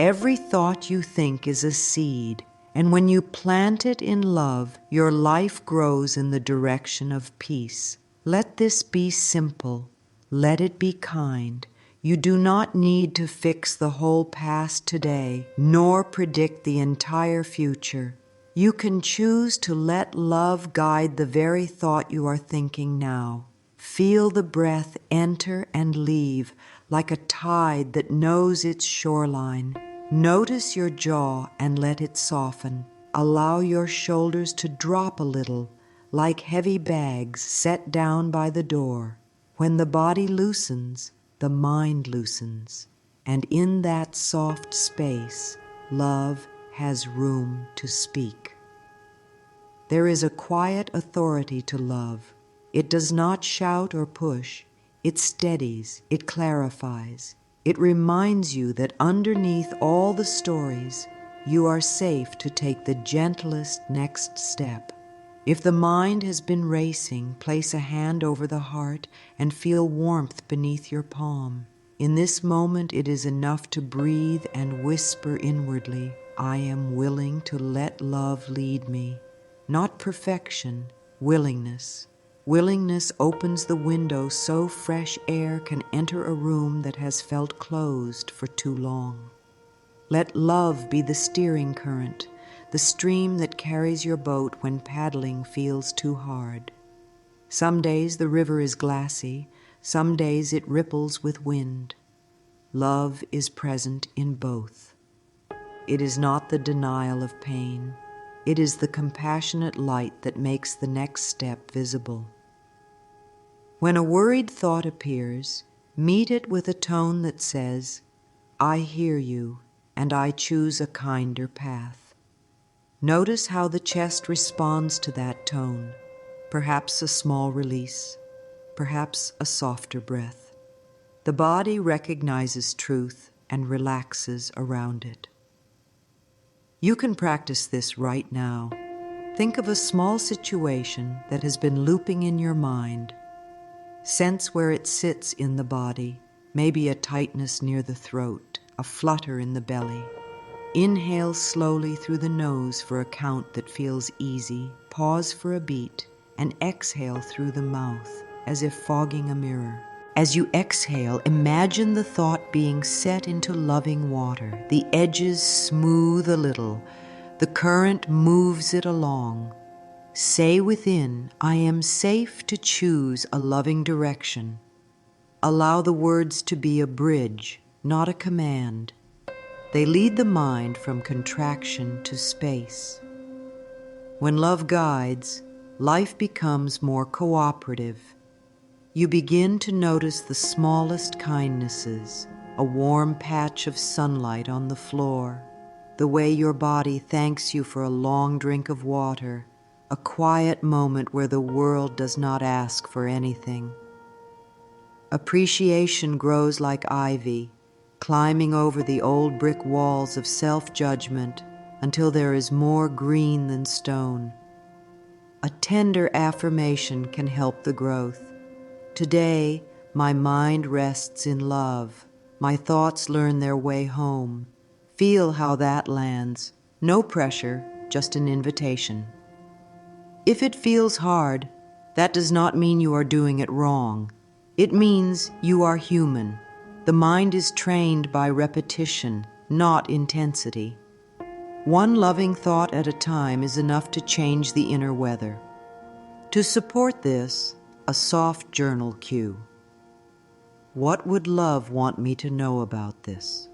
Every thought you think is a seed, and when you plant it in love, your life grows in the direction of peace. Let this be simple. Let it be kind. You do not need to fix the whole past today, nor predict the entire future. You can choose to let love guide the very thought you are thinking now. Feel the breath enter and leave like a tide that knows its shoreline. Notice your jaw and let it soften. Allow your shoulders to drop a little, like heavy bags set down by the door. When the body loosens, the mind loosens, and in that soft space, love has room to speak. There is a quiet authority to love. It does not shout or push. It steadies, it clarifies. It reminds you that underneath all the stories, you are safe to take the gentlest next step. If the mind has been racing, place a hand over the heart and feel warmth beneath your palm. In this moment, it is enough to breathe and whisper inwardly, I am willing to let love lead me. Not perfection, willingness. Willingness opens the window so fresh air can enter a room that has felt closed for too long. Let love be the steering current, the stream that carries your boat when paddling feels too hard. Some days the river is glassy, some days it ripples with wind. Love is present in both. It is not the denial of pain. It is the compassionate light that makes the next step visible. When a worried thought appears, meet it with a tone that says, I hear you, and I choose a kinder path. Notice how the chest responds to that tone, perhaps a small release, perhaps a softer breath. The body recognizes truth and relaxes around it. You can practice this right now. Think of a small situation that has been looping in your mind. Sense where it sits in the body, maybe a tightness near the throat, a flutter in the belly. Inhale slowly through the nose for a count that feels easy, pause for a beat, and exhale through the mouth, as if fogging a mirror. As you exhale, imagine the thought being set into loving water, the edges smooth a little, the current moves it along. Say within, I am safe to choose a loving direction. Allow the words to be a bridge, not a command. They lead the mind from contraction to space. When love guides, life becomes more cooperative. You begin to notice the smallest kindnesses, a warm patch of sunlight on the floor, the way your body thanks you for a long drink of water, a quiet moment where the world does not ask for anything. Appreciation grows like ivy, climbing over the old brick walls of self-judgment until there is more green than stone. A tender affirmation can help the growth. Today, my mind rests in love. My thoughts learn their way home. Feel how that lands. No pressure, just an invitation. If it feels hard, that does not mean you are doing it wrong. It means you are human. The mind is trained by repetition, not intensity. One loving thought at a time is enough to change the inner weather. To support this, a soft journal cue. What would love want me to know about this?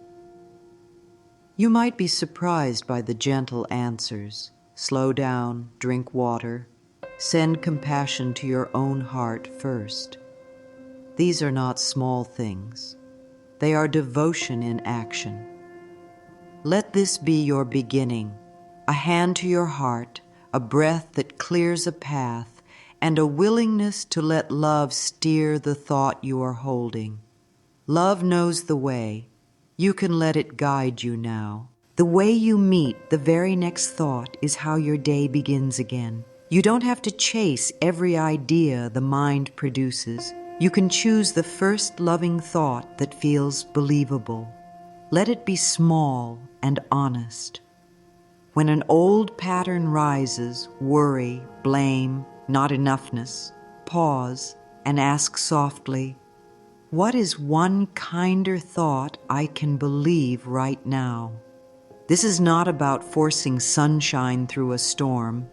You might be surprised by the gentle answers. Slow down, drink water. Send compassion to your own heart first. These are not small things. They are devotion in action. Let this be your beginning, a hand to your heart, a breath that clears a path, and a willingness to let love steer the thought you are holding. Love knows the way. You can let it guide you now. The way you meet the very next thought is how your day begins again. You don't have to chase every idea the mind produces. You can choose the first loving thought that feels believable. Let it be small and honest. When an old pattern rises, worry, blame, not enoughness, pause and ask softly, what is one kinder thought I can believe right now? This is not about forcing sunshine through a storm.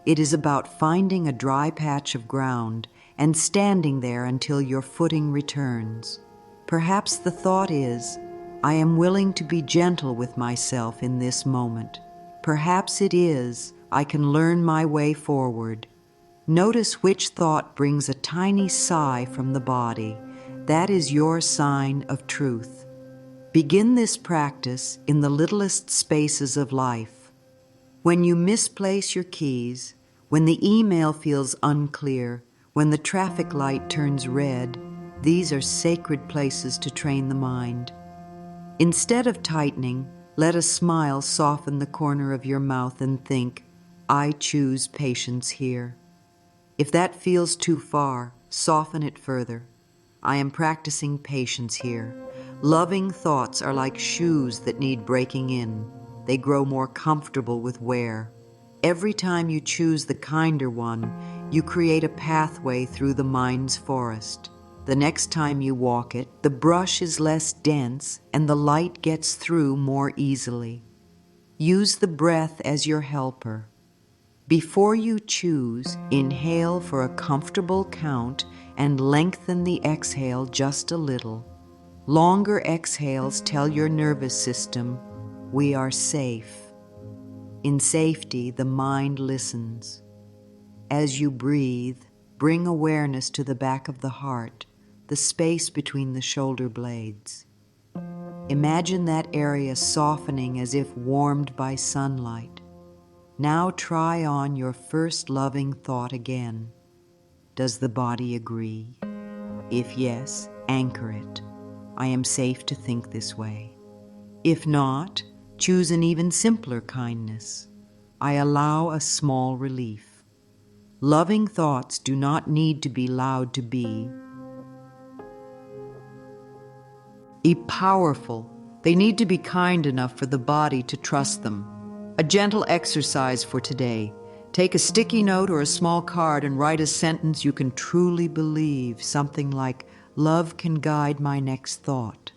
It is about finding a dry patch of ground and standing there until your footing returns. Perhaps the thought is, I am willing to be gentle with myself in this moment. Perhaps it is, I can learn my way forward. Notice which thought brings a tiny sigh from the body. That is your sign of truth. Begin this practice in the littlest spaces of life. When you misplace your keys, when the email feels unclear, when the traffic light turns red, these are sacred places to train the mind. Instead of tightening, let a smile soften the corner of your mouth and think, I choose patience here. If that feels too far, soften it further. I am practicing patience here. Loving thoughts are like shoes that need breaking in. They grow more comfortable with wear. Every time you choose the kinder one, you create a pathway through the mind's forest. The next time you walk it, the brush is less dense and the light gets through more easily. Use the breath as your helper. Before you choose, inhale for a comfortable count and lengthen the exhale just a little. Longer exhales tell your nervous system, we are safe. In safety, the mind listens. As you breathe, bring awareness to the back of the heart, the space between the shoulder blades. Imagine that area softening as if warmed by sunlight. Now try on your first loving thought again. Does the body agree? If yes, anchor it. I am safe to think this way. If not, choose an even simpler kindness. I allow a small relief. Loving thoughts do not need to be loud to be powerful. They need to be kind enough for the body to trust them. A gentle exercise for today. Take a sticky note or a small card and write a sentence you can truly believe, something like, love can guide my next thought.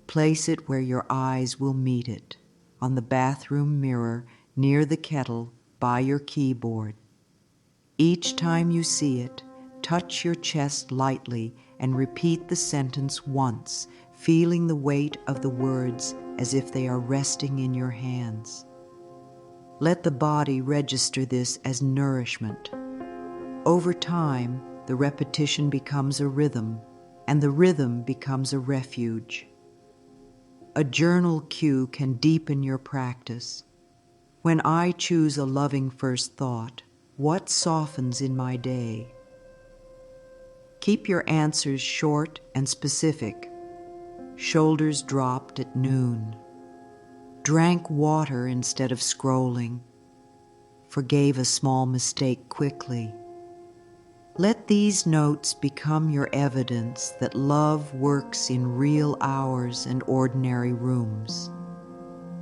Place it where your eyes will meet it, on the bathroom mirror, near the kettle, by your keyboard. Each time you see it, touch your chest lightly and repeat the sentence once, feeling the weight of the words as if they are resting in your hands. Let the body register this as nourishment. Over time, the repetition becomes a rhythm, and the rhythm becomes a refuge. A journal cue can deepen your practice. When I choose a loving first thought, what softens in my day? Keep your answers short and specific. Shoulders dropped at noon. Drank water instead of scrolling. Forgave a small mistake quickly. Let these notes become your evidence that love works in real hours and ordinary rooms.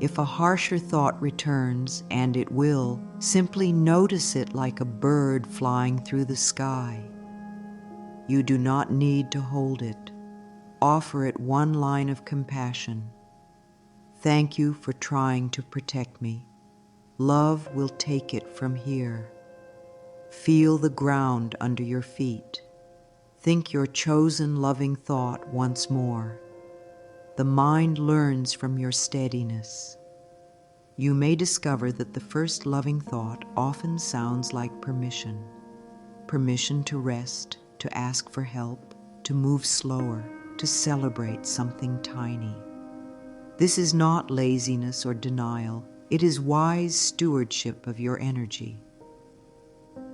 If a harsher thought returns, and it will, simply notice it like a bird flying through the sky. You do not need to hold it. Offer it one line of compassion. Thank you for trying to protect me. Love will take it from here. Feel the ground under your feet. Think your chosen loving thought once more. The mind learns from your steadiness. You may discover that the first loving thought often sounds like permission. Permission to rest, to ask for help, to move slower, to celebrate something tiny. This is not laziness or denial. It is wise stewardship of your energy.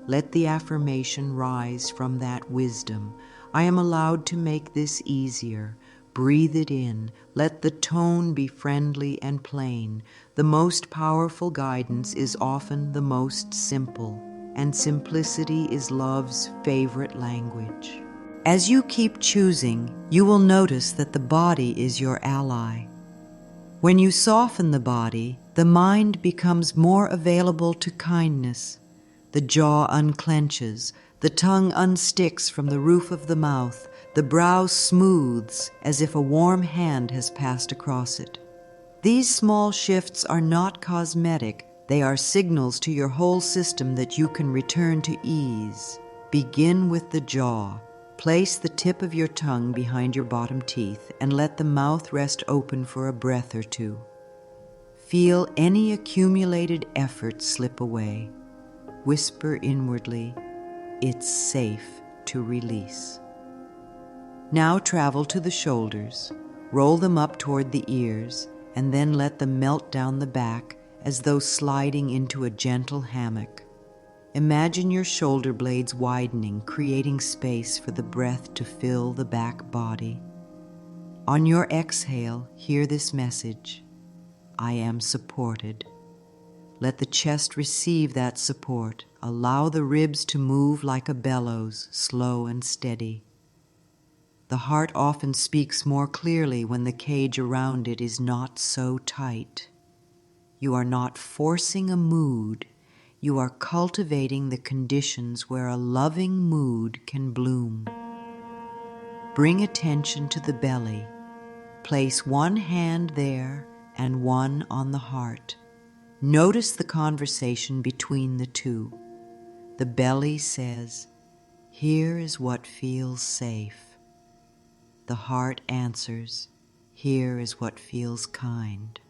Let the affirmation rise from that wisdom. I am allowed to make this easier. Breathe it in. Let the tone be friendly and plain. The most powerful guidance is often the most simple, and simplicity is love's favorite language. As you keep choosing, you will notice that the body is your ally. When you soften the body, the mind becomes more available to kindness. The jaw unclenches, the tongue unsticks from the roof of the mouth, the brow smooths as if a warm hand has passed across it. These small shifts are not cosmetic. They are signals to your whole system that you can return to ease. Begin with the jaw. Place the tip of your tongue behind your bottom teeth and let the mouth rest open for a breath or two. Feel any accumulated effort slip away. Whisper inwardly, "It's safe to release." Now travel to the shoulders, roll them up toward the ears, and then let them melt down the back as though sliding into a gentle hammock. Imagine your shoulder blades widening, creating space for the breath to fill the back body. On your exhale, hear this message: I am supported. Let the chest receive that support. Allow the ribs to move like a bellows, slow and steady. The heart often speaks more clearly when the cage around it is not so tight. You are not forcing a mood. You are cultivating the conditions where a loving mood can bloom. Bring attention to the belly. Place one hand there and one on the heart. Notice the conversation between the two. The belly says, "Here is what feels safe." The heart answers, "Here is what feels kind."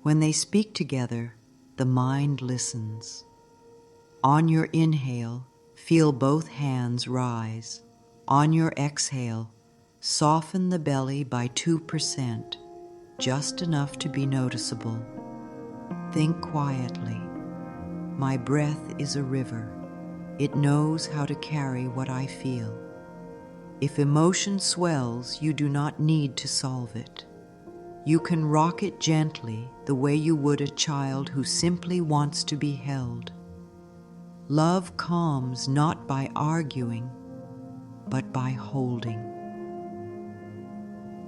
When they speak together, the mind listens. On your inhale, feel both hands rise. On your exhale, soften the belly by 2%, just enough to be noticeable. Think quietly. My breath is a river. It knows how to carry what I feel. If emotion swells, you do not need to solve it. You can rock it gently, the way you would a child who simply wants to be held. Love calms not by arguing, but by holding.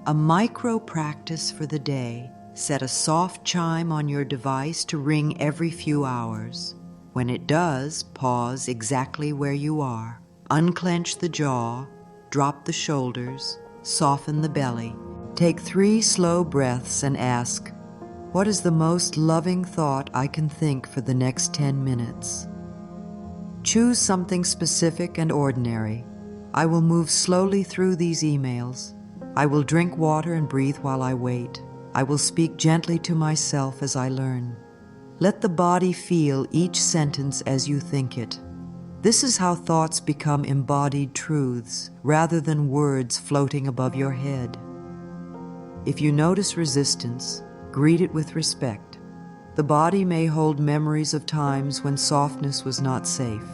A micro practice for the day: set a soft chime on your device to ring every few hours. When it does, pause exactly where you are. Unclench the jaw, drop the shoulders, soften the belly. Take 3 slow breaths and ask, "What is the most loving thought I can think for the next 10 minutes?" Choose something specific and ordinary. I will move slowly through these emails. I will drink water and breathe while I wait. I will speak gently to myself as I learn. Let the body feel each sentence as you think it. This is how thoughts become embodied truths, rather than words floating above your head. If you notice resistance, greet it with respect. The body may hold memories of times when softness was not safe.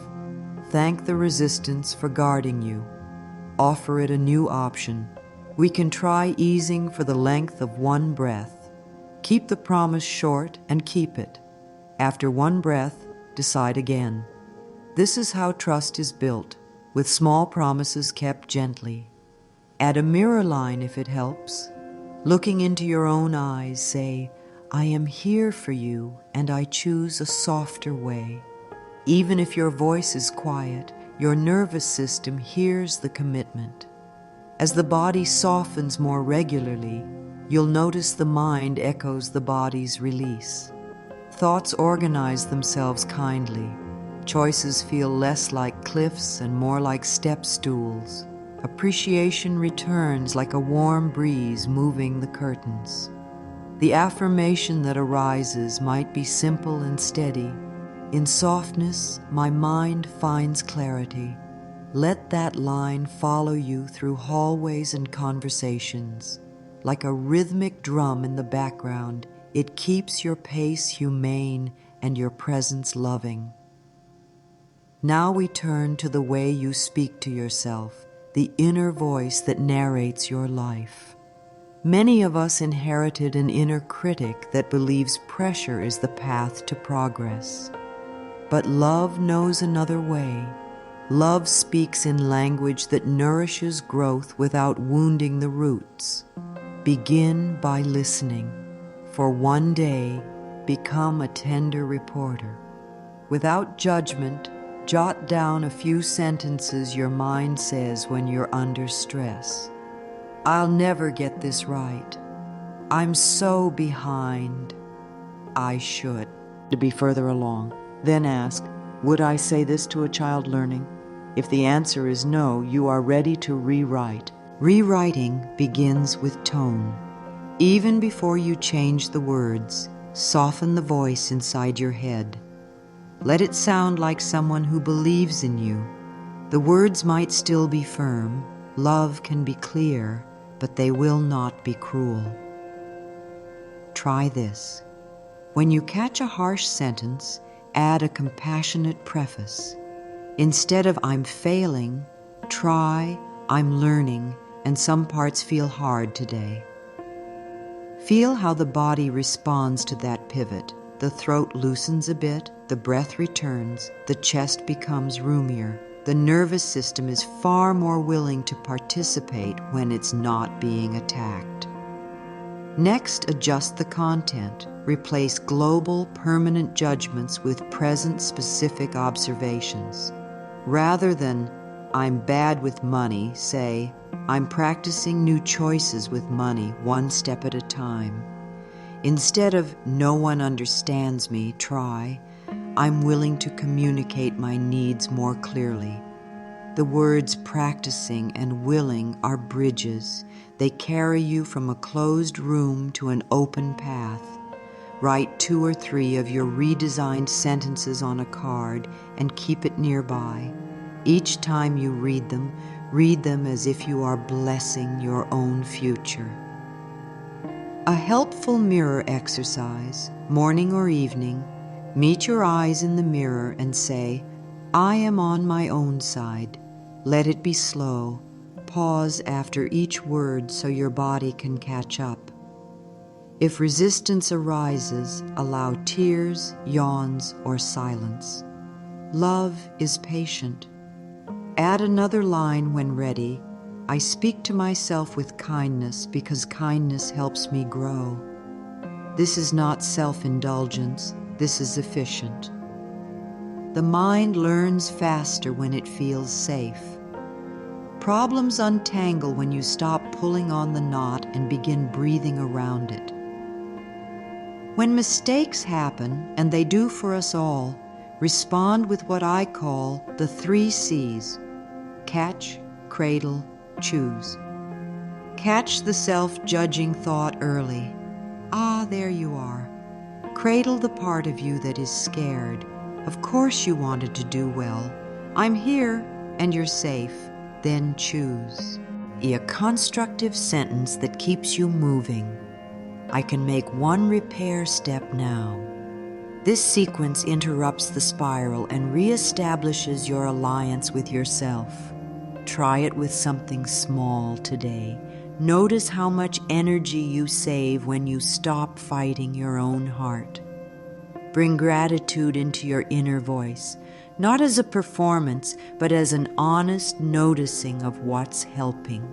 Thank the resistance for guarding you. Offer it a new option. We can try easing for the length of 1 breath. Keep the promise short and keep it. After 1 breath, decide again. This is how trust is built, with small promises kept gently. Add a mirror line if it helps. Looking into your own eyes, say, "I am here for you, and I choose a softer way." Even if your voice is quiet, your nervous system hears the commitment. As the body softens more regularly, you'll notice the mind echoes the body's release. Thoughts organize themselves kindly. Choices feel less like cliffs and more like step stools. Appreciation returns like a warm breeze moving the curtains. The affirmation that arises might be simple and steady. In softness, my mind finds clarity. Let that line follow you through hallways and conversations. Like a rhythmic drum in the background, it keeps your pace humane and your presence loving. Now we turn to the way you speak to yourself, the inner voice that narrates your life. Many of us inherited an inner critic that believes pressure is the path to progress. But love knows another way. Love speaks in language that nourishes growth without wounding the roots. Begin by listening. For one day, become a tender reporter. Without judgment, jot down a few sentences your mind says when you're under stress. I'll never get this right. I'm so behind. I should. To be further along. Then ask, would I say this to a child learning? If the answer is no, you are ready to rewrite. Rewriting begins with tone. Even before you change the words, soften the voice inside your head. Let it sound like someone who believes in you. The words might still be firm, love can be clear, but they will not be cruel. Try this. When you catch a harsh sentence, add a compassionate preface. Instead of I'm failing, try I'm learning, and some parts feel hard today. Feel how the body responds to that pivot. The throat loosens a bit, the breath returns, the chest becomes roomier. The nervous system is far more willing to participate when it's not being attacked. Next, adjust the content. Replace global, permanent judgments with present, specific observations. Rather than, I'm bad with money, say, I'm practicing new choices with money, one step at a time. Instead of, no one understands me, try, I'm willing to communicate my needs more clearly. The words practicing and willing are bridges. They carry you from a closed room to an open path. Write 2 or 3 of your redesigned sentences on a card and keep it nearby. Each time you read them as if you are blessing your own future. A helpful mirror exercise, morning or evening, meet your eyes in the mirror and say, I am on my own side. Let it be slow. Pause after each word so your body can catch up. If resistance arises, allow tears, yawns, or silence. Love is patient. Add another line when ready. I speak to myself with kindness because kindness helps me grow. This is not self-indulgence. This is efficient. The mind learns faster when it feels safe. Problems untangle when you stop pulling on the knot and begin breathing around it. When mistakes happen, and they do for us all, respond with what I call the 3 C's. Catch, cradle, choose. Catch the self-judging thought early. Ah, there you are. Cradle the part of you that is scared. Of course you wanted to do well. I'm here, and you're safe. Then choose. A constructive sentence that keeps you moving. I can make one repair step now. This sequence interrupts the spiral and reestablishes your alliance with yourself. Try it with something small today. Notice how much energy you save when you stop fighting your own heart. Bring gratitude into your inner voice, not as a performance, but as an honest noticing of what's helping.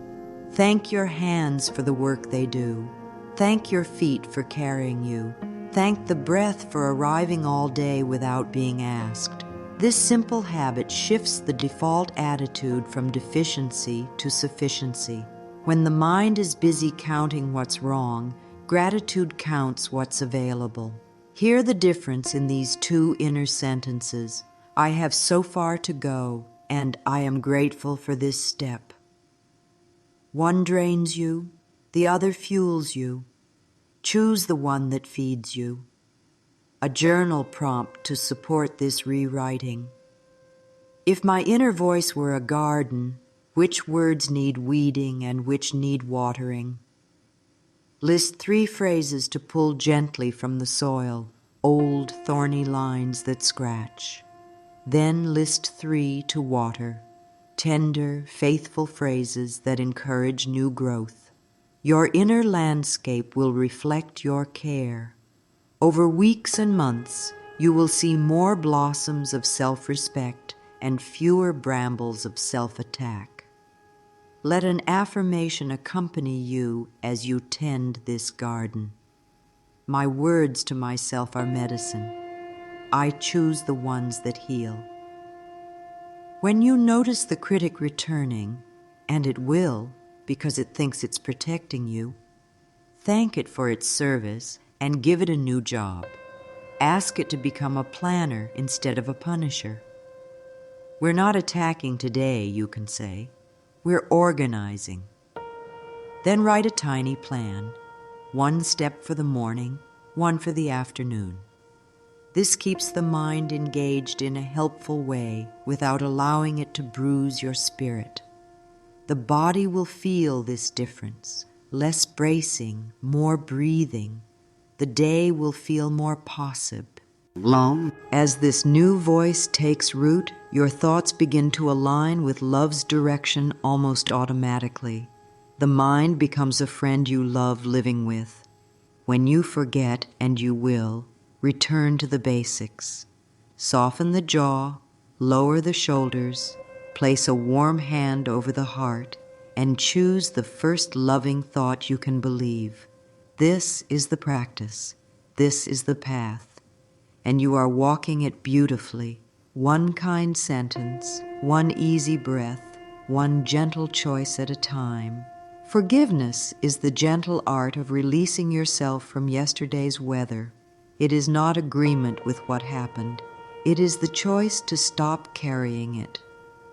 Thank your hands for the work they do. Thank your feet for carrying you. Thank the breath for arriving all day without being asked. This simple habit shifts the default attitude from deficiency to sufficiency. When the mind is busy counting what's wrong, gratitude counts what's available. Hear the difference in these 2 inner sentences. I have so far to go, and I am grateful for this step. One drains you, the other fuels you. Choose the one that feeds you. A journal prompt to support this rewriting. If my inner voice were a garden, which words need weeding and which need watering? List 3 phrases to pull gently from the soil, old thorny lines that scratch. Then list 3 to water, tender, faithful phrases that encourage new growth. Your inner landscape will reflect your care. Over weeks and months, you will see more blossoms of self-respect and fewer brambles of self-attack. Let an affirmation accompany you as you tend this garden. My words to myself are medicine. I choose the ones that heal. When you notice the critic returning, and it will, because it thinks it's protecting you, thank it for its service and give it a new job. Ask it to become a planner instead of a punisher. We're not attacking today, you can say. We're organizing. Then write a tiny plan, one step for the morning, one for the afternoon. This keeps the mind engaged in a helpful way without allowing it to bruise your spirit. The body will feel this difference, less bracing, more breathing. The day will feel more possible. As this new voice takes root, your thoughts begin to align with love's direction almost automatically. The mind becomes a friend you love living with. When you forget, and you will, return to the basics. Soften the jaw, lower the shoulders, place a warm hand over the heart, and choose the first loving thought you can believe. This is the practice. This is the path. And you are walking it beautifully. One kind sentence, one easy breath, one gentle choice at a time. Forgiveness is the gentle art of releasing yourself from yesterday's weather. It is not agreement with what happened. It is the choice to stop carrying it.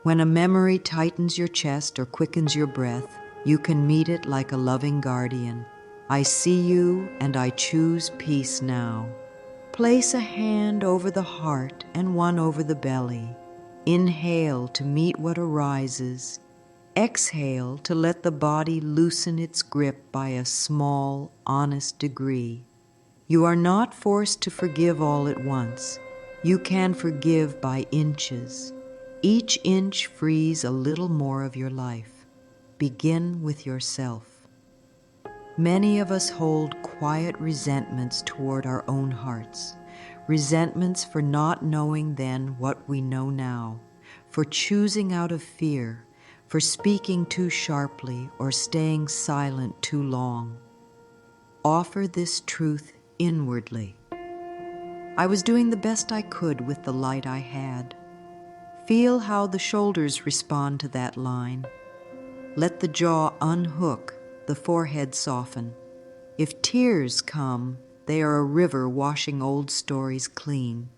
When a memory tightens your chest or quickens your breath, you can meet it like a loving guardian. I see you and I choose peace now. Place a hand over the heart and one over the belly. Inhale to meet what arises. Exhale to let the body loosen its grip by a small, honest degree. You are not forced to forgive all at once. You can forgive by inches. Each inch frees a little more of your life. Begin with yourself. Many of us hold quiet resentments toward our own hearts. Resentments for not knowing then what we know now, for choosing out of fear, for speaking too sharply or staying silent too long. Offer this truth inwardly. I was doing the best I could with the light I had. Feel how the shoulders respond to that line. Let the jaw unhook, the forehead soften. If tears come, they are a river washing old stories clean.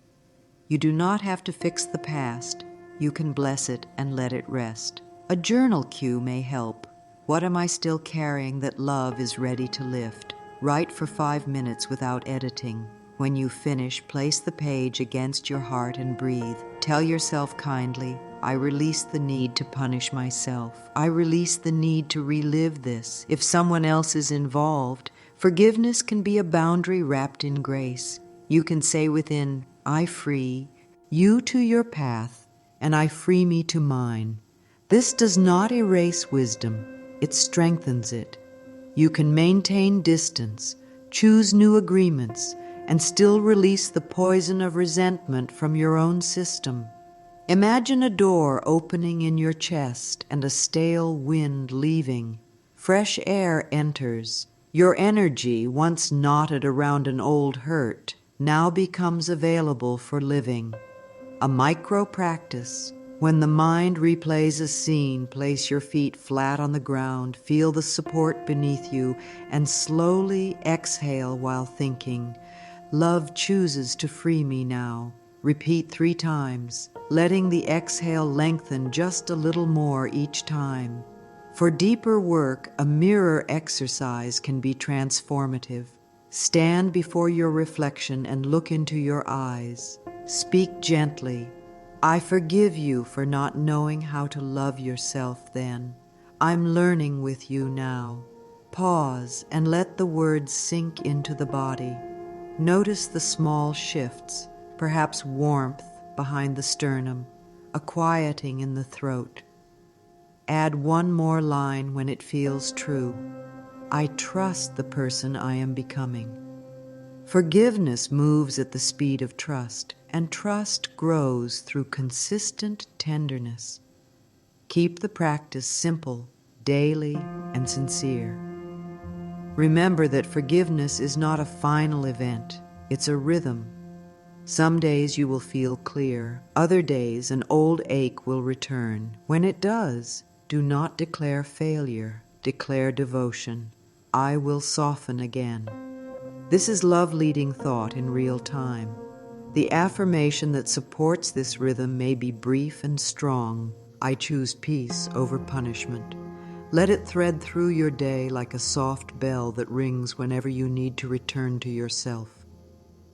You do not have to fix the past. You can bless it and let it rest. A journal cue may help. What am I still carrying that love is ready to lift? Write for 5 minutes without editing. When you finish, place the page against your heart and breathe. Tell yourself kindly, I release the need to punish myself. I release the need to relive this. If someone else is involved, forgiveness can be a boundary wrapped in grace. You can say within, I free you to your path, and I free me to mine. This does not erase wisdom, it strengthens it. You can maintain distance, choose new agreements, and still release the poison of resentment from your own system. Imagine a door opening in your chest and a stale wind leaving. Fresh air enters. Your energy, once knotted around an old hurt, now becomes available for living. A micro practice. When the mind replays a scene, place your feet flat on the ground, feel the support beneath you, and slowly exhale while thinking, love chooses to free me now. Repeat 3 times, letting the exhale lengthen just a little more each time. For deeper work, a mirror exercise can be transformative. Stand before your reflection and look into your eyes. Speak gently. I forgive you for not knowing how to love yourself then. I'm learning with you now. Pause and let the words sink into the body. Notice the small shifts, perhaps warmth behind the sternum, a quieting in the throat. Add one more line when it feels true. I trust the person I am becoming. Forgiveness moves at the speed of trust, and trust grows through consistent tenderness. Keep the practice simple, daily and sincere. Remember that forgiveness is not a final event, it's a rhythm. Some days you will feel clear, other days an old ache will return. When it does, do not declare failure, declare devotion. I will soften again. This is love leading thought in real time. The affirmation that supports this rhythm may be brief and strong. I choose peace over punishment. Let it thread through your day like a soft bell that rings whenever you need to return to yourself.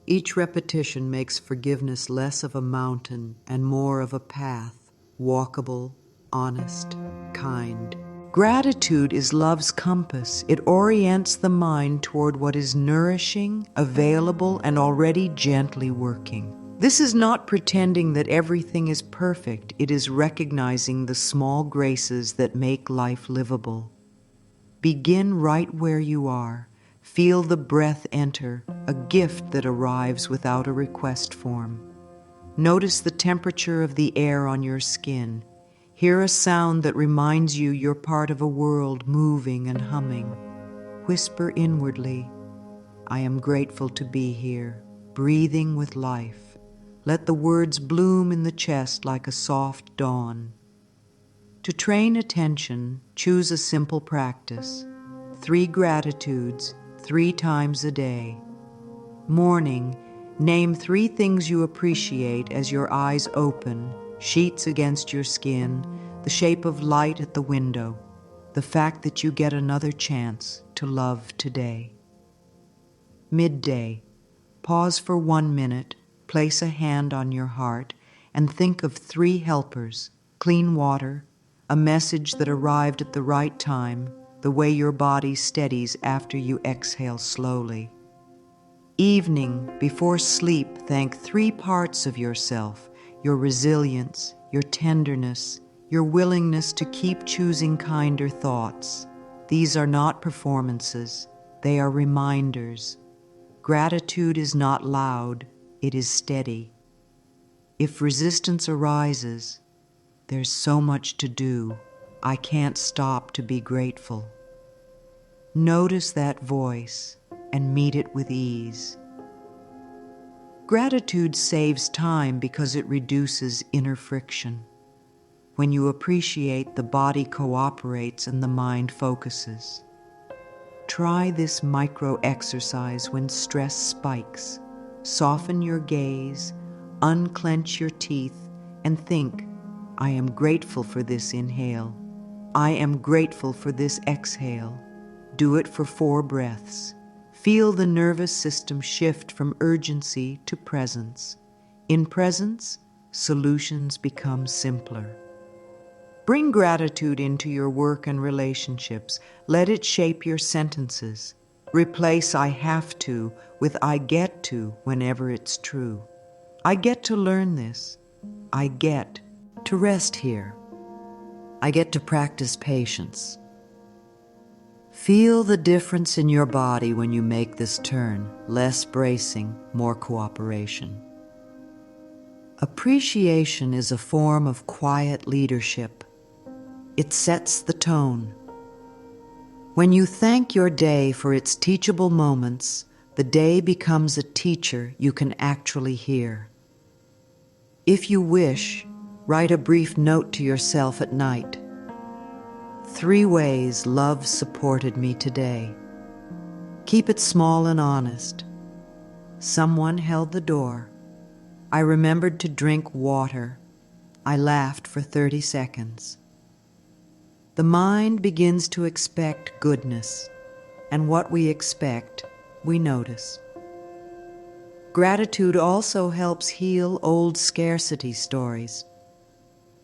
Each repetition makes forgiveness less of a mountain and more of a path, walkable, honest, kind. Gratitude is love's compass. It orients the mind toward what is nourishing, available, and already gently working. This is not pretending that everything is perfect. It is recognizing the small graces that make life livable. Begin right where you are. Feel the breath enter, a gift that arrives without a request form. Notice the temperature of the air on your skin. Hear a sound that reminds you you're part of a world moving and humming. Whisper inwardly, I am grateful to be here, breathing with life. Let the words bloom in the chest like a soft dawn. To train attention, choose a simple practice. 3 gratitudes, 3 times a day. Morning, name 3 things you appreciate as your eyes open, sheets against your skin, the shape of light at the window, the fact that you get another chance to love today. Midday, pause for 1 minute, place a hand on your heart, and think of 3 helpers: clean water, a message that arrived at the right time, the way your body steadies after you exhale slowly. Evening, before sleep, thank 3 parts of yourself: your resilience, your tenderness, your willingness to keep choosing kinder thoughts. These are not performances, they are reminders. Gratitude is not loud, it is steady. If resistance arises, there's so much to do. I can't stop to be grateful. Notice that voice and meet it with ease. Gratitude saves time because it reduces inner friction. When you appreciate, the body cooperates and the mind focuses. Try this micro exercise when stress spikes. Soften your gaze, unclench your teeth, and think, I am grateful for this inhale. I am grateful for this exhale. Do it for 4 breaths. Feel the nervous system shift from urgency to presence. In presence, solutions become simpler. Bring gratitude into your work and relationships. Let it shape your sentences. Replace I have to with I get to whenever it's true. I get to learn this. I get to rest here. I get to practice patience. Feel the difference in your body when you make this turn. Less bracing, more cooperation. Appreciation is a form of quiet leadership. It sets the tone. When you thank your day for its teachable moments, the day becomes a teacher you can actually hear. If you wish, write a brief note to yourself at night. 3 ways love supported me today. Keep it small and honest. Someone held the door. I remembered to drink water. I laughed for 30 seconds. The mind begins to expect goodness, and what we expect, we notice. Gratitude also helps heal old scarcity stories.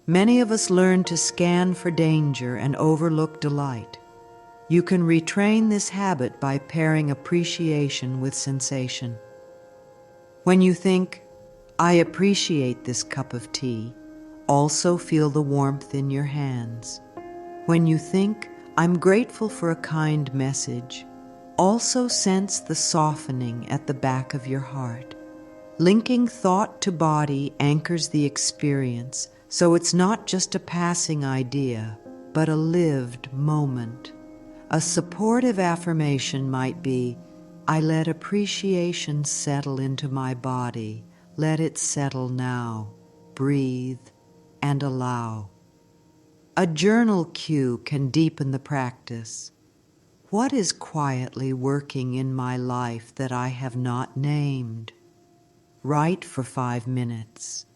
Many of us learn to scan for danger and overlook delight. You can retrain this habit by pairing appreciation with sensation. When you think, I appreciate this cup of tea, also feel the warmth in your hands. When you think, I'm grateful for a kind message, also sense the softening at the back of your heart. Linking thought to body anchors the experience, so it's not just a passing idea. but a lived moment. A supportive affirmation might be, I let appreciation settle into my body. Let it settle now. Breathe and allow. A journal cue can deepen the practice. What is quietly working in my life that I have not named? Write for 5 minutes.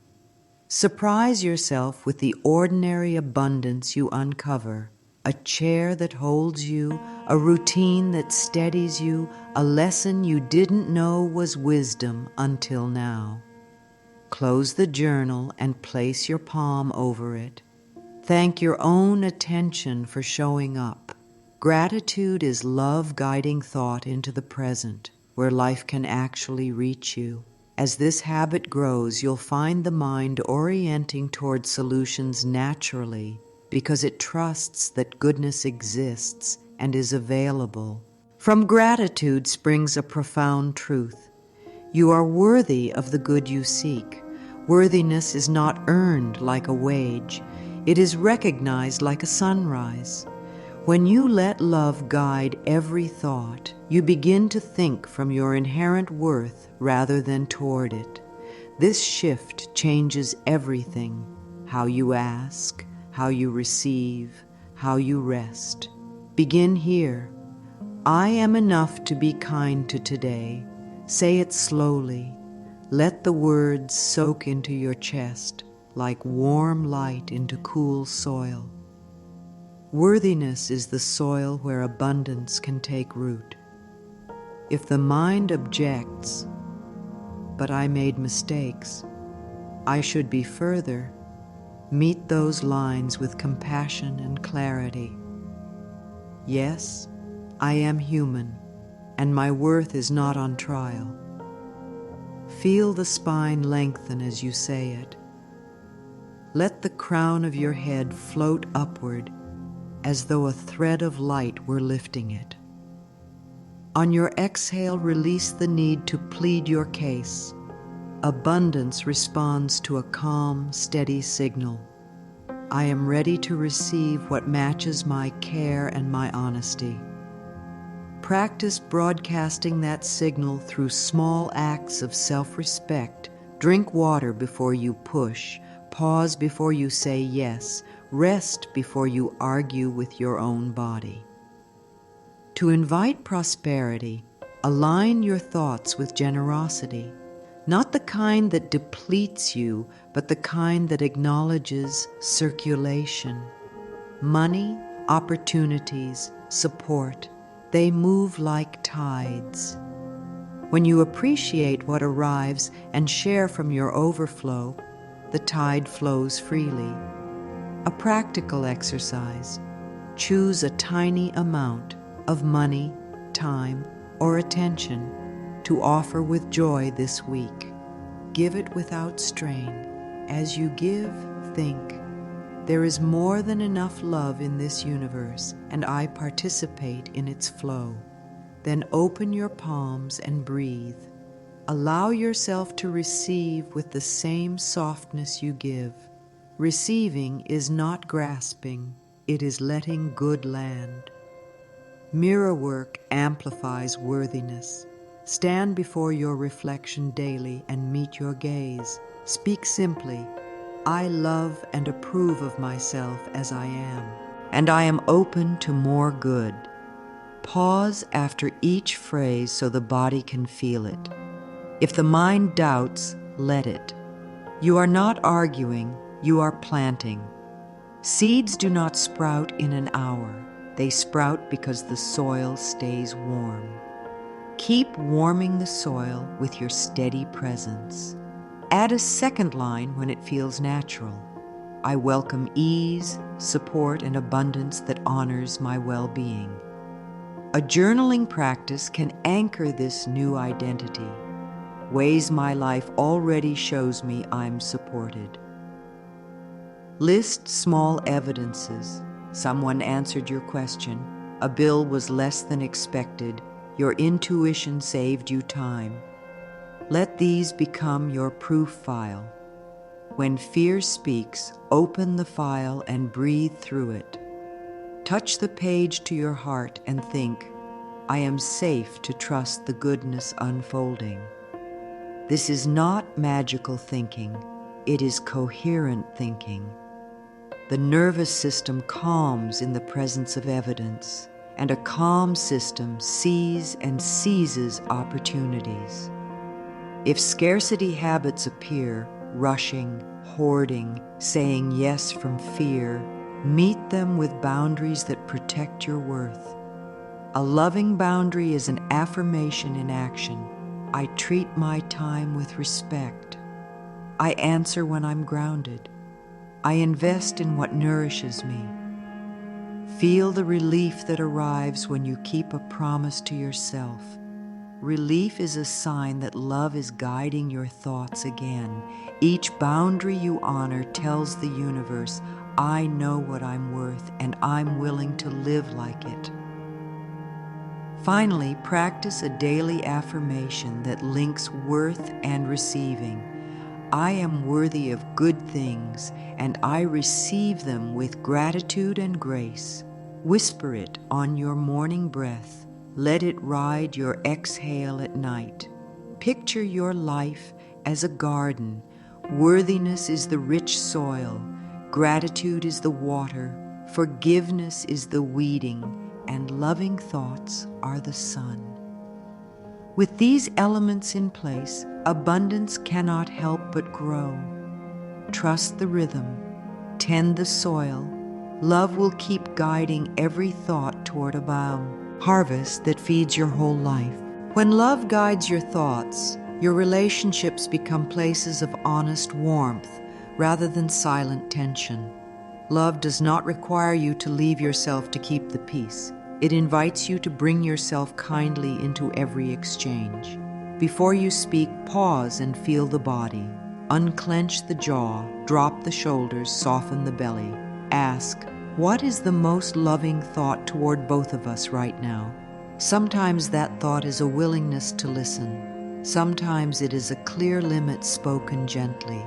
Surprise yourself with the ordinary abundance you uncover. A chair that holds you, a routine that steadies you, a lesson you didn't know was wisdom until now. Close the journal and place your palm over it. Thank your own attention for showing up. Gratitude is love guiding thought into the present, where life can actually reach you. As this habit grows, you'll find the mind orienting toward solutions naturally because it trusts that goodness exists and is available. From gratitude springs a profound truth. You are worthy of the good you seek. Worthiness is not earned like a wage. It is recognized like a sunrise. When you let love guide every thought, you begin to think from your inherent worth rather than toward it. This shift changes everything: how you ask, how you receive, how you rest. Begin here. I am enough to be kind to today. Say it slowly. Let the words soak into your chest like warm light into cool soil. Worthiness is the soil where abundance can take root. If the mind objects, but I made mistakes, I should be further, meet those lines with compassion and clarity. Yes, I am human, and my worth is not on trial. Feel the spine lengthen as you say it. Let the crown of your head float upward as though a thread of light were lifting it. On your exhale, release the need to plead your case. Abundance responds to a calm, steady signal. I am ready to receive what matches my care and my honesty. Practice broadcasting that signal through small acts of self-respect. Drink water before you push. Pause before you say yes. Rest before you argue with your own body. To invite prosperity, align your thoughts with generosity, not the kind that depletes you, but the kind that acknowledges circulation. Money, opportunities, support, they move like tides. When you appreciate what arrives and share from your overflow, the tide flows freely. A practical exercise. Choose a tiny amount of money, time, or attention to offer with joy this week. Give it without strain. As you give, think, there is more than enough love in this universe, and I participate in its flow. Then open your palms and breathe. Allow yourself to receive with the same softness you give. Receiving is not grasping, it is letting good land. Mirror work amplifies worthiness. Stand before your reflection daily and meet your gaze. Speak simply, I love and approve of myself as I am, and I am open to more good. Pause after each phrase so the body can feel it. If the mind doubts, let it. You are not arguing, you are planting. Seeds do not sprout in an hour. They sprout because the soil stays warm. Keep warming the soil with your steady presence. Add a second line when it feels natural. I welcome ease, support, and abundance that honors my well-being. A journaling practice can anchor this new identity. Ways my life already shows me I'm supported. List small evidences. Someone answered your question. A bill was less than expected. Your intuition saved you time. Let these become your proof file. When fear speaks, open the file and breathe through it. Touch the page to your heart and think, I am safe to trust the goodness unfolding. This is not magical thinking, it is coherent thinking. The nervous system calms in the presence of evidence, and a calm system sees and seizes opportunities. If scarcity habits appear, rushing, hoarding, saying yes from fear, meet them with boundaries that protect your worth. A loving boundary is an affirmation in action. I treat my time with respect. I answer when I'm grounded. I invest in what nourishes me. Feel the relief that arrives when you keep a promise to yourself. Relief is a sign that love is guiding your thoughts again. Each boundary you honor tells the universe, I know what I'm worth and I'm willing to live like it. Finally, practice a daily affirmation that links worth and receiving. I am worthy of good things, and I receive them with gratitude and grace. Whisper it on your morning breath. Let it ride your exhale at night. Picture your life as a garden. Worthiness is the rich soil. Gratitude is the water. Forgiveness is the weeding. And loving thoughts are the sun. With these elements in place, abundance cannot help but grow. Trust the rhythm, tend the soil. Love will keep guiding every thought toward a harvest that feeds your whole life. When love guides your thoughts, your relationships become places of honest warmth rather than silent tension. Love does not require you to leave yourself to keep the peace. It invites you to bring yourself kindly into every exchange. Before you speak, pause and feel the body. Unclench the jaw, drop the shoulders, soften the belly. Ask, what is the most loving thought toward both of us right now? Sometimes that thought is a willingness to listen. Sometimes it is a clear limit spoken gently.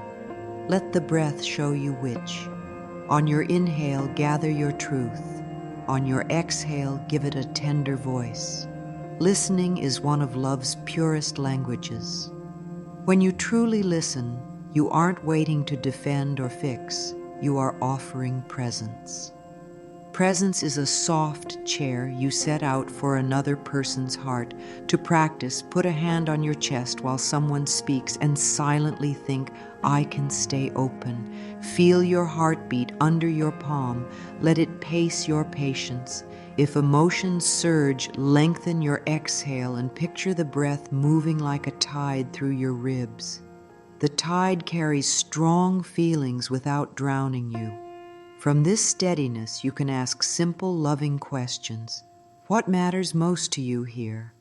Let the breath show you which. On your inhale, gather your truth. On your exhale, give it a tender voice. Listening is one of love's purest languages. When you truly listen, you aren't waiting to defend or fix. You are offering presence. Presence is a soft chair you set out for another person's heart. To practice, put a hand on your chest while someone speaks and silently think, I can stay open. Feel your heartbeat under your palm. Let it pace your patience. If emotions surge, lengthen your exhale and picture the breath moving like a tide through your ribs. The tide carries strong feelings without drowning you. From this steadiness, you can ask simple, loving questions. What matters most to you here?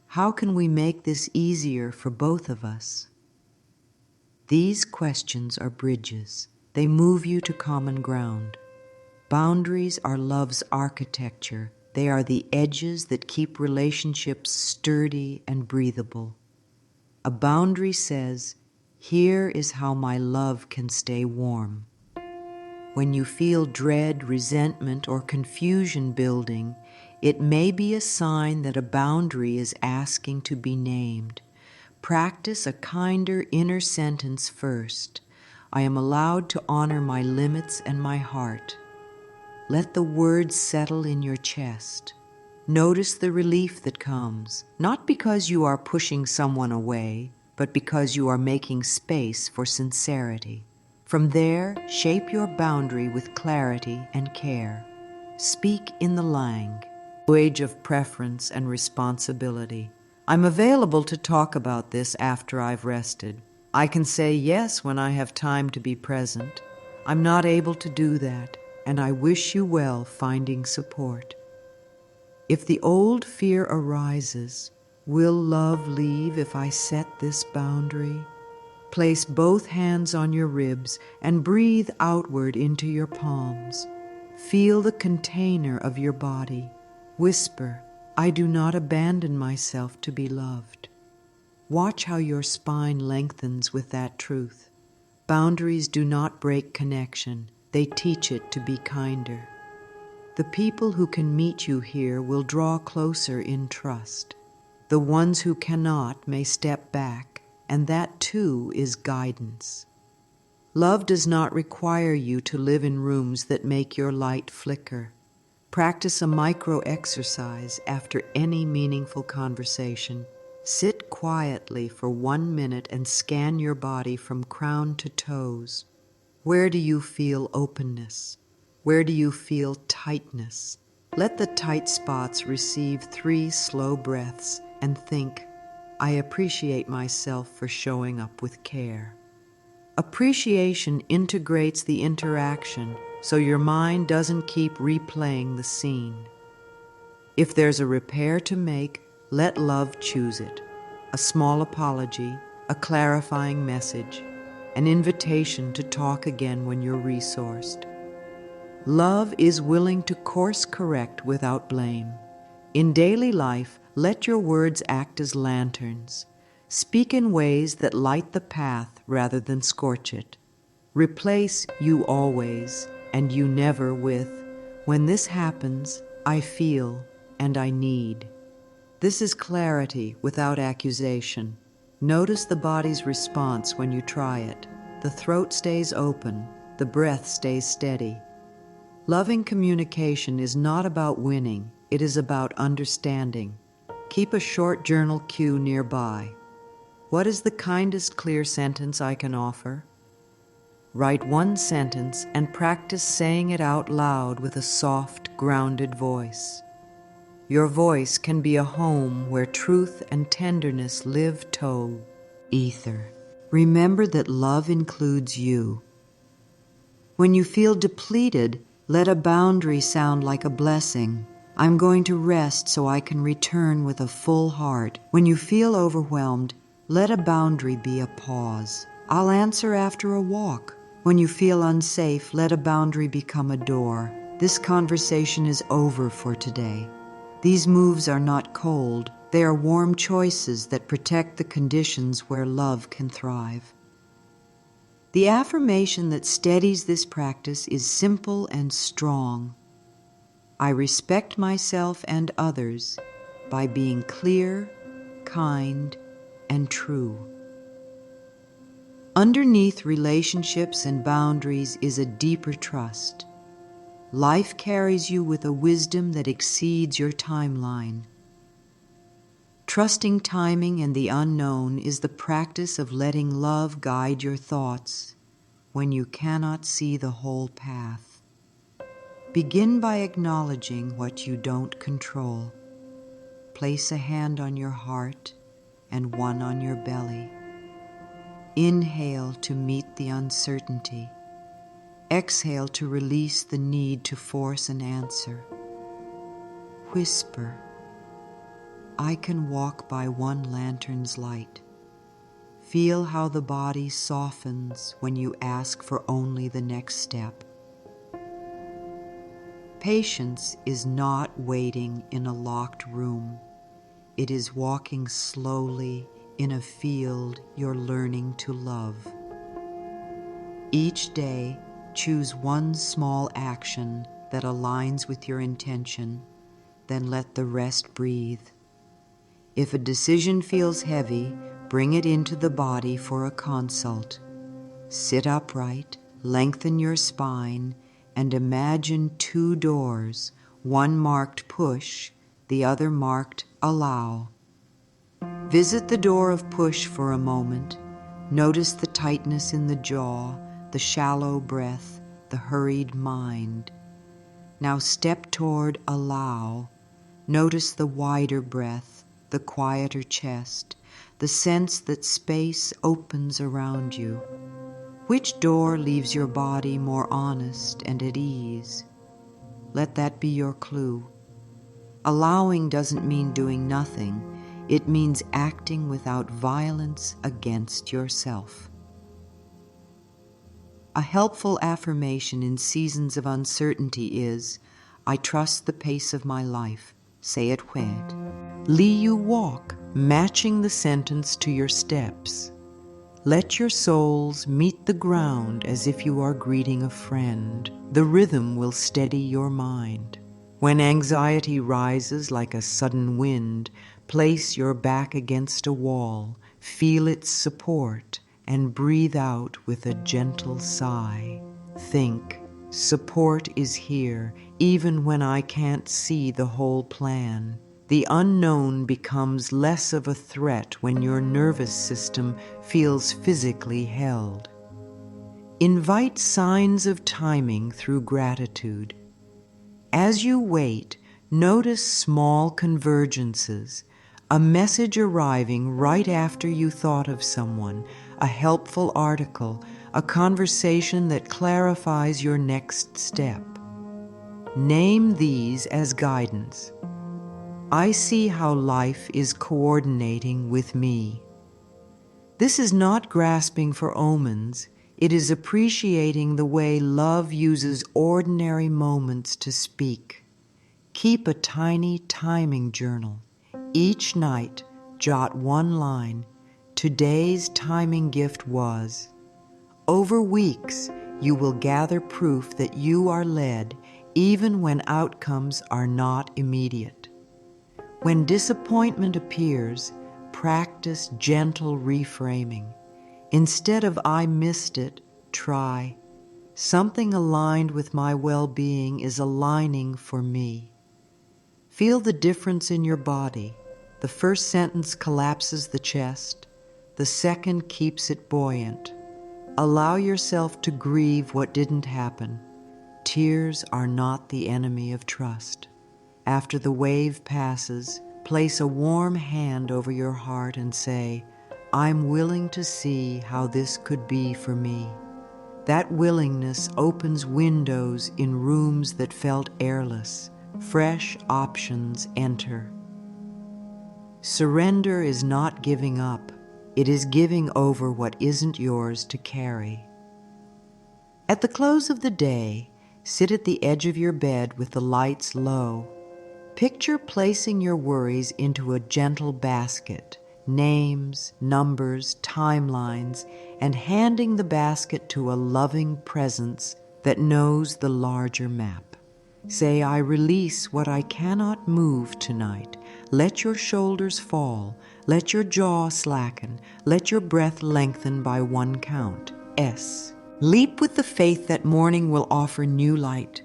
How can we make this easier for both of us? These questions are bridges. They move you to common ground. Boundaries are love's architecture. They are the edges that keep relationships sturdy and breathable. A boundary says, here is how my love can stay warm. When you feel dread, resentment, or confusion building, it may be a sign that a boundary is asking to be named. Practice a kinder inner sentence first. I am allowed to honor my limits and my heart. Let the words settle in your chest. Notice the relief that comes, not because you are pushing someone away, but because you are making space for sincerity. From there, shape your boundary with clarity and care. Speak in the language of preference and responsibility. I'm available to talk about this after I've rested. I can say yes when I have time to be present. I'm not able to do that, and I wish you well finding support. If the old fear arises, will love leave if I set this boundary? Place both hands on your ribs and breathe outward into your palms. Feel the container of your body. Whisper, I do not abandon myself to be loved. Watch how your spine lengthens with that truth. Boundaries do not break connection. They teach it to be kinder. The people who can meet you here will draw closer in trust. The ones who cannot may step back, and that too is guidance. Love does not require you to live in rooms that make your light flicker. Practice a micro-exercise after any meaningful conversation. Sit quietly for 1 minute and scan your body from crown to toes. Where do you feel openness? Where do you feel tightness? Let the tight spots receive 3 slow breaths and think, I appreciate myself for showing up with care. Appreciation integrates the interaction so your mind doesn't keep replaying the scene. If there's a repair to make, let love choose it. A small apology, a clarifying message, an invitation to talk again when you're resourced. Love is willing to course correct without blame. In daily life, let your words act as lanterns. Speak in ways that light the path rather than scorch it. Replace you always and you never with, when this happens, I feel and I need. This is clarity without accusation. Notice the body's response when you try it. The throat stays open, the breath stays steady. Loving communication is not about winning, it is about understanding. Keep a short journal cue nearby. What is the kindest clear sentence I can offer? Write 1 sentence and practice saying it out loud with a soft, grounded voice. Your voice can be a home where truth and tenderness live ether. Remember that love includes you. When you feel depleted, let a boundary sound like a blessing. I'm going to rest so I can return with a full heart. When you feel overwhelmed, let a boundary be a pause. I'll answer after a walk. When you feel unsafe, let a boundary become a door. This conversation is over for today. These moves are not cold. They are warm choices that protect the conditions where love can thrive. The affirmation that steadies this practice is simple and strong. I respect myself and others by being clear, kind, and true. Underneath relationships and boundaries is a deeper trust. Life carries you with a wisdom that exceeds your timeline. Trusting timing and the unknown is the practice of letting love guide your thoughts when you cannot see the whole path. Begin by acknowledging what you don't control. Place a hand on your heart and one on your belly. Inhale to meet the uncertainty. Exhale to release the need to force an answer. Whisper, I can walk by 1 lantern's light. Feel how the body softens when you ask for only the next step. Patience is not waiting in a locked room. It is walking slowly in a field you're learning to love. Each day, choose 1 small action that aligns with your intention, then let the rest breathe. If a decision feels heavy, bring it into the body for a consult. Sit upright, lengthen your spine, and imagine 2 doors, one marked push, the other marked allow. Visit the door of push for a moment. Notice the tightness in the jaw, the shallow breath, the hurried mind. Now step toward allow. Notice the wider breath, the quieter chest, the sense that space opens around you. Which door leaves your body more honest and at ease? Let that be your clue. Allowing doesn't mean doing nothing. It means acting without violence against yourself. A helpful affirmation in seasons of uncertainty is, I trust the pace of my life. Say it when. Li you walk, matching the sentence to your steps. Let your souls meet the ground as if you are greeting a friend. The rhythm will steady your mind. When anxiety rises like a sudden wind, place your back against a wall, feel its support, and breathe out with a gentle sigh. Think, support is here, even when I can't see the whole plan. The unknown becomes less of a threat when your nervous system feels physically held. Invite signs of timing through gratitude. As you wait, notice small convergences, a message arriving right after you thought of someone, a helpful article, a conversation that clarifies your next step. Name these as guidance. I see how life is coordinating with me. This is not grasping for omens. It is appreciating the way love uses ordinary moments to speak. Keep a tiny timing journal. Each night, jot one line. Today's timing gift was. Over weeks, you will gather proof that you are led, even when outcomes are not immediate. When disappointment appears, practice gentle reframing. Instead of "I missed it," try, "Something aligned with my well-being is aligning for me." Feel the difference in your body. The first sentence collapses the chest. The second keeps it buoyant. Allow yourself to grieve what didn't happen. Tears are not the enemy of trust. After the wave passes, place a warm hand over your heart and say, "I'm willing to see how this could be for me." That willingness opens windows in rooms that felt airless. Fresh options enter. Surrender is not giving up. It is giving over what isn't yours to carry. At the close of the day, sit at the edge of your bed with the lights low. Picture placing your worries into a gentle basket, names, numbers, timelines, and handing the basket to a loving presence that knows the larger map. Say, "I release what I cannot move tonight." Let your shoulders fall. Let your jaw slacken. Let your breath lengthen by one count. S. Leap with the faith that morning will offer new light.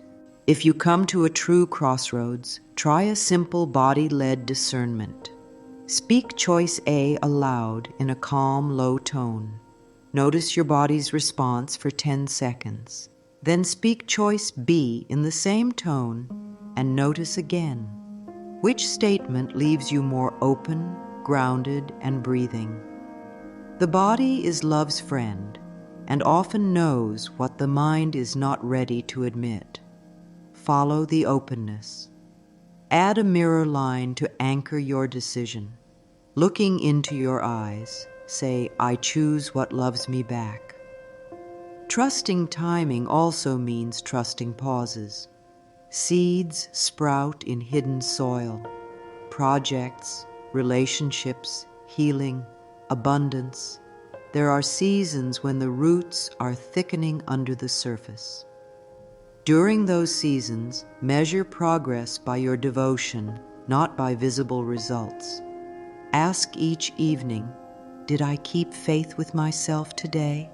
If you come to a true crossroads, try a simple body-led discernment. Speak choice A aloud in a calm, low tone. Notice your body's response for 10 seconds. Then speak choice B in the same tone and notice again. Which statement leaves you more open, grounded, and breathing? The body is love's friend and often knows what the mind is not ready to admit. Follow the openness. Add a mirror line to anchor your decision. Looking into your eyes, say, "I choose what loves me back." Trusting timing also means trusting pauses. Seeds sprout in hidden soil. Projects, relationships, healing, abundance. There are seasons when the roots are thickening under the surface. During those seasons, measure progress by your devotion, not by visible results. Ask each evening, "Did I keep faith with myself today?"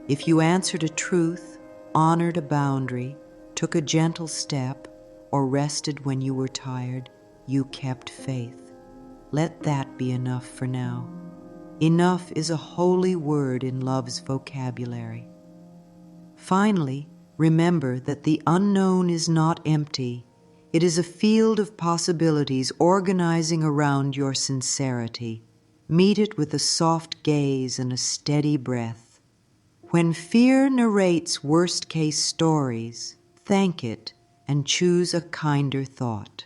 If you answered a truth, honored a boundary, took a gentle step, or rested when you were tired, you kept faith. Let that be enough for now. Enough is a holy word in love's vocabulary. Finally, remember that the unknown is not empty. It is a field of possibilities organizing around your sincerity. Meet it with a soft gaze and a steady breath. When fear narrates worst-case stories, thank it and choose a kinder thought.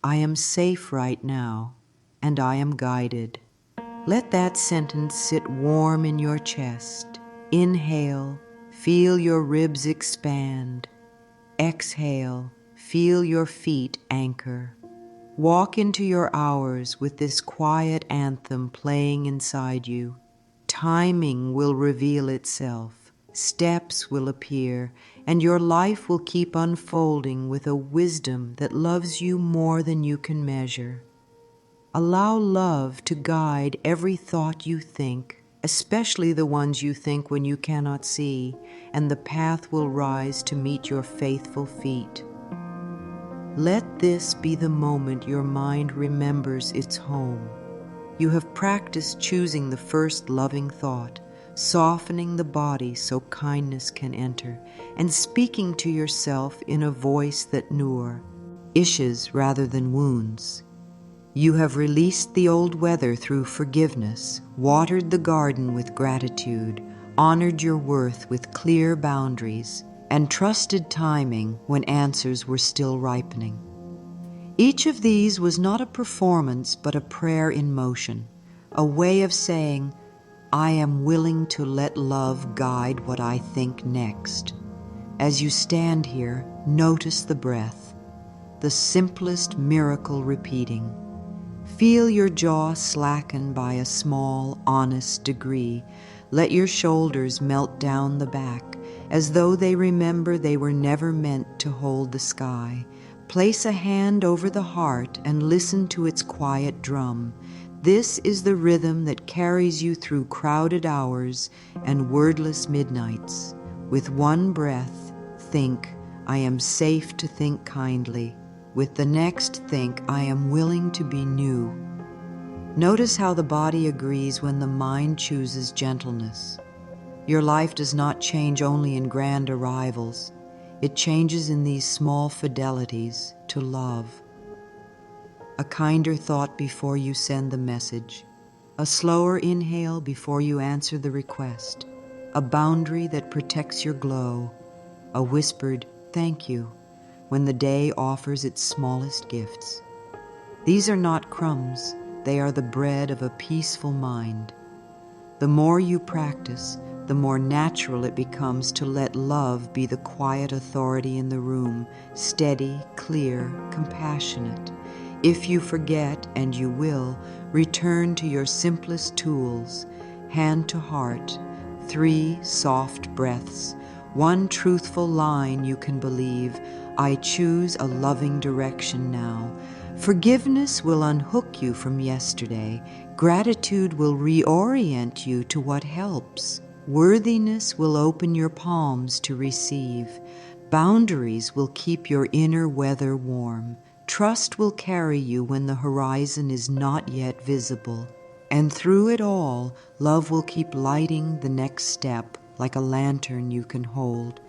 I am safe right now, and I am guided. Let that sentence sit warm in your chest. Inhale, feel your ribs expand. Exhale, feel your feet anchor. Walk into your hours with this quiet anthem playing inside you. Timing will reveal itself. Steps will appear, and your life will keep unfolding with a wisdom that loves you more than you can measure. Allow love to guide every thought you think, especially the ones you think when you cannot see, and the path will rise to meet your faithful feet. Let this be the moment your mind remembers its home. You have practiced choosing the first loving thought, softening the body so kindness can enter, and speaking to yourself in a voice that ishes rather than wounds. You have released the old weather through forgiveness, watered the garden with gratitude, honored your worth with clear boundaries, and trusted timing when answers were still ripening. Each of these was not a performance but a prayer in motion, a way of saying, I am willing to let love guide what I think next. As you stand here, notice the breath, the simplest miracle repeating. Feel your jaw slacken by a small, honest degree. Let your shoulders melt down the back, as though they remember they were never meant to hold the sky. Place a hand over the heart and listen to its quiet drum. This is the rhythm that carries you through crowded hours and wordless midnights. With one breath, think, I am safe to think kindly. With the next, think, I am willing to be new. Notice how the body agrees when the mind chooses gentleness. Your life does not change only in grand arrivals. It changes in these small fidelities to love. A kinder thought before you send the message. A slower inhale before you answer the request. A boundary that protects your glow. A whispered thank you when the day offers its smallest gifts. These are not crumbs, they are the bread of a peaceful mind. The more you practice, the more natural it becomes to let love be the quiet authority in the room, steady, clear, compassionate. If you forget, and you will, return to your simplest tools, hand to heart, 3 soft breaths, 1 truthful line you can believe, I choose a loving direction now. Forgiveness will unhook you from yesterday. Gratitude will reorient you to what helps. Worthiness will open your palms to receive. Boundaries will keep your inner weather warm. Trust will carry you when the horizon is not yet visible. And through it all, love will keep lighting the next step like a lantern you can hold.